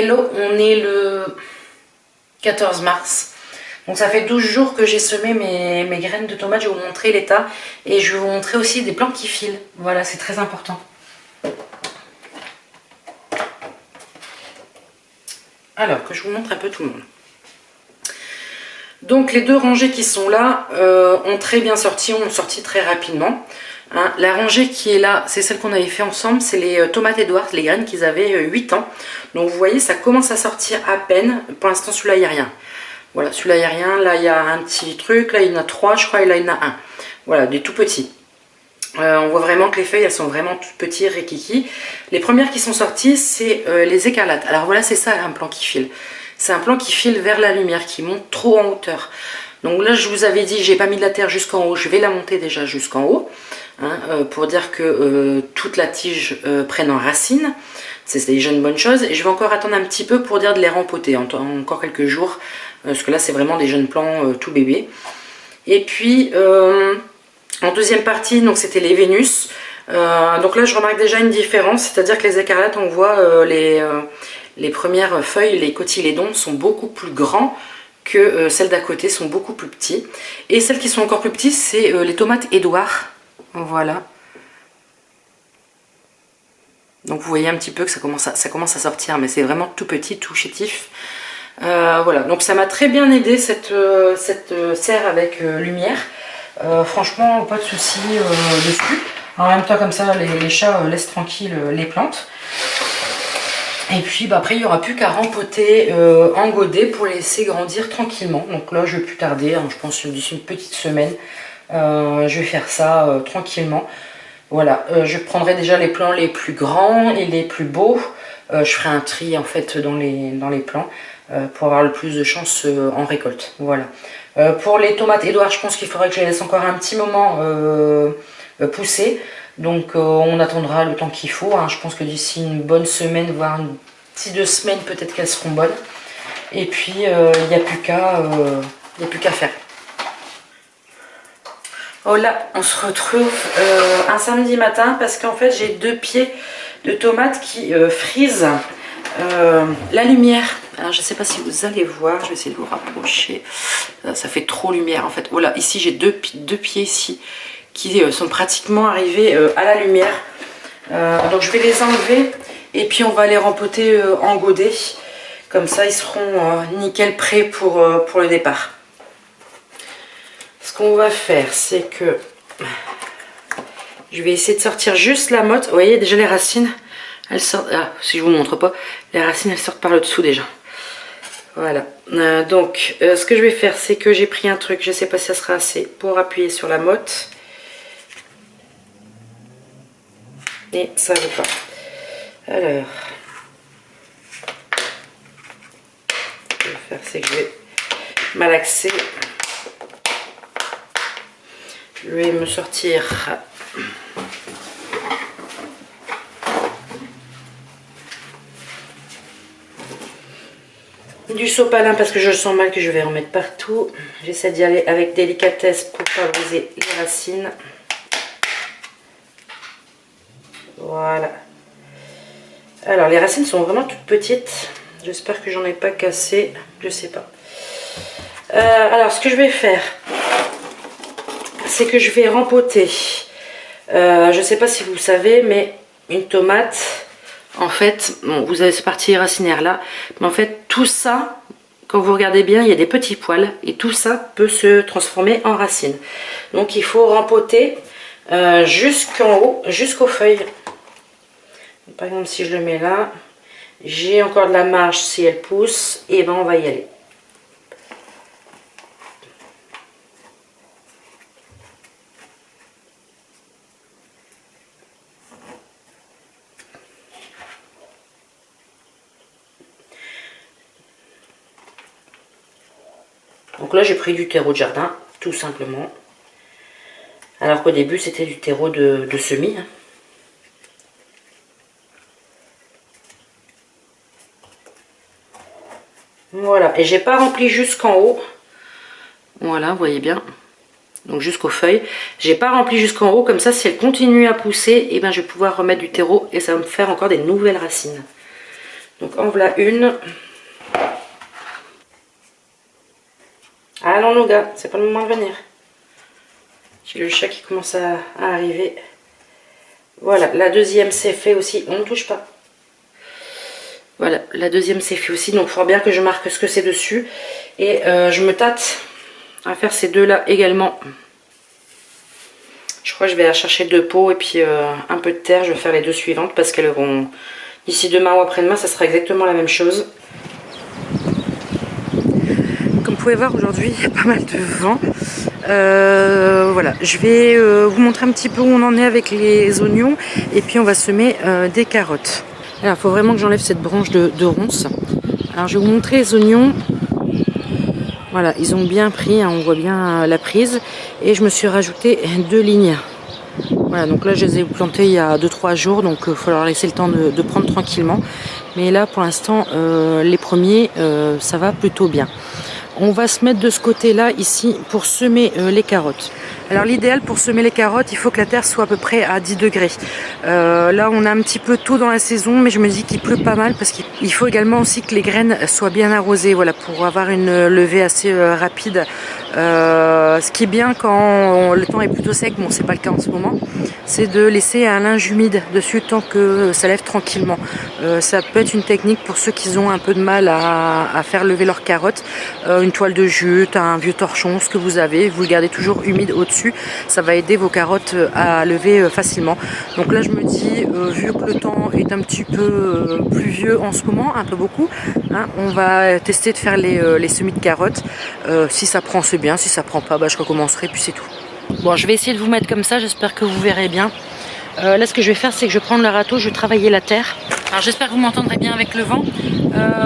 Hello, on est le 14 mars. Donc ça fait 12 jours que j'ai semé mes graines de tomates. Je vais vous montrer l'état. Et je vais vous montrer aussi des plants qui filent. Voilà, c'est très important. Alors, que je vous montre un peu tout le monde. Donc les deux rangées qui sont là ont très bien sorti, ont sorti très rapidement. Hein, la rangée qui est là, c'est celle qu'on avait fait ensemble, c'est les tomates Edwards, les graines qu'ils avaient 8 ans. Donc vous voyez, ça commence à sortir à peine. Pour l'instant, celui-là, il n'y a rien. Voilà, celui-là, il n'y a rien. Là, il y a un petit truc. Là, il y en a 3, je crois, et là, il y en a un. Voilà, des tout petits. On voit vraiment que les feuilles, elles sont vraiment toutes petites, rikiki. Les premières qui sont sorties, c'est les écarlates. Alors voilà, c'est ça un plan qui file. C'est un plan qui file vers la lumière, qui monte trop en hauteur. Donc là, je vous avais dit, j'ai pas mis de la terre jusqu'en haut. Je vais la monter déjà jusqu'en haut. Hein, pour dire que toute la tige prenne en racine. C'est déjà une bonne chose. Et je vais encore attendre un petit peu pour dire de les rempoter. Encore quelques jours. Parce que là, c'est vraiment des jeunes plants tout bébés. Et puis... en deuxième partie, donc c'était les Vénus. Donc là, je remarque déjà une différence, c'est-à-dire que les écarlates, on voit les premières feuilles, les cotylédons sont beaucoup plus grands que celles d'à côté, sont beaucoup plus petits. Et celles qui sont encore plus petites, c'est les tomates Edouard. Voilà. Donc vous voyez un petit peu que ça commence à sortir, mais c'est vraiment tout petit, tout chétif. Voilà, donc ça m'a très bien aidé cette serre avec lumière. Franchement, pas de soucis dessus. En même temps, comme ça, les chats laissent tranquille les plantes. Et puis, bah, après, il n'y aura plus qu'à rempoter en godet pour les laisser grandir tranquillement. Donc là, je ne vais plus tarder, hein, je pense d'ici une petite semaine. Je vais faire ça tranquillement. Voilà, je prendrai déjà les plants les plus grands et les plus beaux. Je ferai un tri en fait dans les plants pour avoir le plus de chance en récolte. Voilà. Pour les tomates Edouard, je pense qu'il faudrait que je les laisse encore un petit moment pousser. Donc on attendra le temps qu'il faut. Hein. Je pense que d'ici une bonne semaine, voire une petite 2 semaines, peut-être qu'elles seront bonnes. Et puis il n'y a plus qu'à faire. Oh là, on se retrouve un samedi matin parce qu'en fait j'ai 2 pieds de tomates qui frisent la lumière. Alors, je ne sais pas si vous allez voir, je vais essayer de vous rapprocher. Ça fait trop lumière en fait. Voilà, ici j'ai deux pieds ici qui sont pratiquement arrivés à la lumière. Donc je vais les enlever et puis on va les rempoter en godet. Comme ça ils seront nickel prêts pour le départ. Ce qu'on va faire, c'est que je vais essayer de sortir juste la motte. Vous voyez déjà les racines, elles sortent. Ah, si je vous montre pas, les racines elles sortent par le dessous déjà. Voilà, donc ce que je vais faire, c'est que j'ai pris un truc, je ne sais pas si ça sera assez, pour appuyer sur la motte. Et ça ne veut pas. Alors, ce que je vais faire, c'est que je vais malaxer. Je vais me sortir du sopalin parce que je sens mal que je vais en mettre partout. J'essaie d'y aller avec délicatesse pour pas briser les racines. Voilà. Alors les racines sont vraiment toutes petites. J'espère que j'en ai pas cassé. Je sais pas. Alors ce que je vais faire, c'est que je vais rempoter. Je sais pas si vous savez, mais une tomate... En fait, bon, vous avez cette partie racinaire là, mais en fait tout ça, quand vous regardez bien, il y a des petits poils et tout ça peut se transformer en racines. Donc il faut rempoter jusqu'en haut, jusqu'aux feuilles. Par exemple, si je le mets là, j'ai encore de la marge si elle pousse, et ben on va y aller. Donc là j'ai pris du terreau de jardin, tout simplement. Alors qu'au début c'était du terreau de semis. Hein. Voilà, et j'ai pas rempli jusqu'en haut. Voilà, vous voyez bien. Donc jusqu'aux feuilles. J'ai pas rempli jusqu'en haut, comme ça si elle continue à pousser, et ben je vais pouvoir remettre du terreau et ça va me faire encore des nouvelles racines. Donc en voilà une. Ah non, nos gars, c'est pas le moment de venir. J'ai le chat qui commence à arriver. Voilà, la deuxième c'est fait aussi. On ne touche pas. Voilà, la deuxième c'est fait aussi. Donc il faudra bien que je marque ce que c'est dessus. Et je me tâte à faire ces deux-là également. Je crois que je vais aller chercher 2 pots et puis un peu de terre. Je vais faire les 2 suivantes parce qu'elles vont... D'ici demain ou après-demain, ça sera exactement la même chose. Comme vous pouvez voir, aujourd'hui, il y a pas mal de vent. Voilà, je vais vous montrer un petit peu où on en est avec les oignons. Et puis, on va semer des carottes. Alors, il faut vraiment que j'enlève cette branche de ronces. Alors, je vais vous montrer les oignons. Voilà, ils ont bien pris, hein, on voit bien la prise. Et je me suis rajouté 2 lignes. Voilà, donc là je les ai plantés il y a 2-3 jours, donc il faut leur laisser le temps de prendre tranquillement. Mais là pour l'instant, les premiers, ça va plutôt bien. On va se mettre de ce côté-là, ici, pour semer les carottes. Alors l'idéal pour semer les carottes, il faut que la terre soit à peu près à 10 degrés. Là on a un petit peu tôt dans la saison, mais je me dis qu'il pleut pas mal parce qu'il faut également aussi que les graines soient bien arrosées, voilà, pour avoir une levée assez rapide. Ce qui est bien quand le temps est plutôt sec, bon c'est pas le cas en ce moment, c'est de laisser un linge humide dessus tant que ça lève tranquillement. Ça peut être une technique pour ceux qui ont un peu de mal à faire lever leurs carottes. Une toile de jute, un vieux torchon, ce que vous avez, vous le gardez toujours humide au-dessus, ça va aider vos carottes à lever facilement. Donc là je me dis, vu que le temps est un petit peu pluvieux en ce moment, un peu beaucoup, hein, on va tester de faire les semis de carottes. Si ça prend c'est bien, si ça prend pas, bah, je recommencerai puis c'est tout. Bon, je vais essayer de vous mettre comme ça, j'espère que vous verrez bien. Là ce que je vais faire c'est que je vais prendre le râteau, je vais travailler la terre. Alors j'espère que vous m'entendrez bien avec le vent.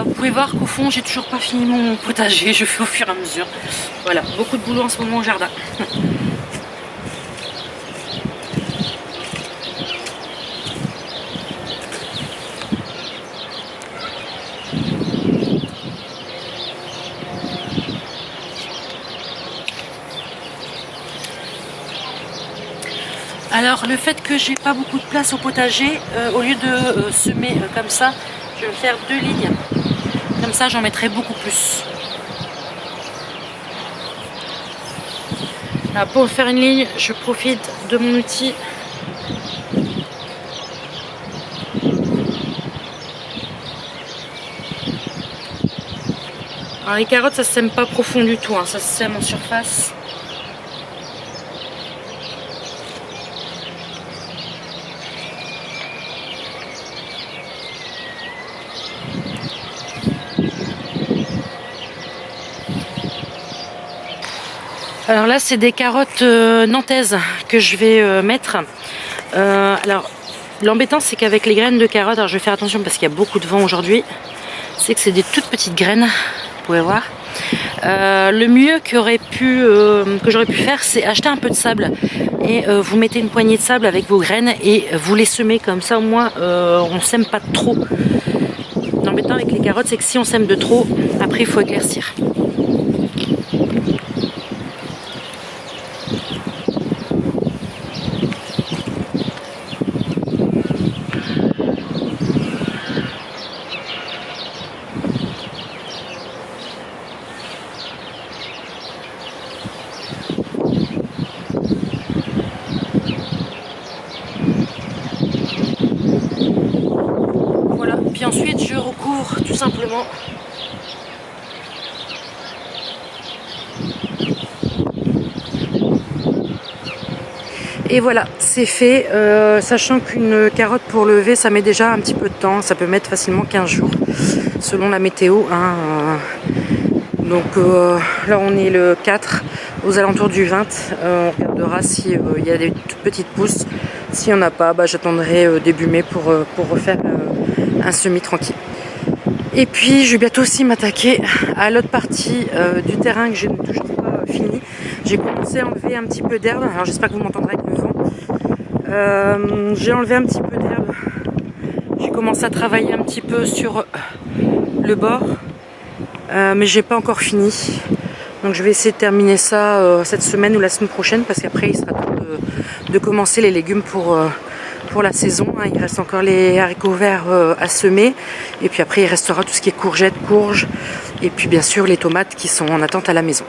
Vous pouvez voir qu'au fond j'ai toujours pas fini mon potager, je fais au fur et à mesure. Voilà, beaucoup de boulot en ce moment au jardin. Alors le fait que j'ai pas beaucoup de place au potager, au lieu de semer comme ça, je vais faire 2 lignes. Comme ça j'en mettrai beaucoup plus. Alors, pour faire une ligne, je profite de mon outil. Alors les carottes ça se sème pas profond du tout, hein, ça se sème en surface. Alors là c'est des carottes nantaises que je vais mettre. Alors l'embêtant c'est qu'avec les graines de carottes, alors je vais faire attention parce qu'il y a beaucoup de vent aujourd'hui, c'est que c'est des toutes petites graines, vous pouvez voir. Le mieux que j'aurais pu faire c'est acheter un peu de sable et vous mettez une poignée de sable avec vos graines et vous les semez comme ça, au moins on sème pas de trop. L'embêtant avec les carottes c'est que si on sème de trop, après il faut éclaircir. Puis ensuite je recouvre tout simplement. Et voilà, c'est fait, sachant qu'une carotte pour lever ça met déjà un petit peu de temps, ça peut mettre facilement 15 jours selon la météo, hein. Donc là on est le 4, aux alentours du 20, on regardera s'il y a des toutes petites pousses. S'il n'y en a pas, bah, j'attendrai début mai pour refaire un semis tranquille. Et puis je vais bientôt aussi m'attaquer à l'autre partie du terrain que je n'ai toujours pas fini. J'ai commencé à enlever un petit peu d'herbe, alors j'espère que vous m'entendrez avec le vent. J'ai enlevé un petit peu d'herbe, j'ai commencé à travailler un petit peu sur le bord, mais j'ai pas encore fini. Donc je vais essayer de terminer ça cette semaine ou la semaine prochaine parce qu'après il sera temps de commencer les légumes pour pour la saison. Il reste encore les haricots verts à semer. Et puis après, il restera tout ce qui est courgettes, courges. Et puis bien sûr, les tomates qui sont en attente à la maison.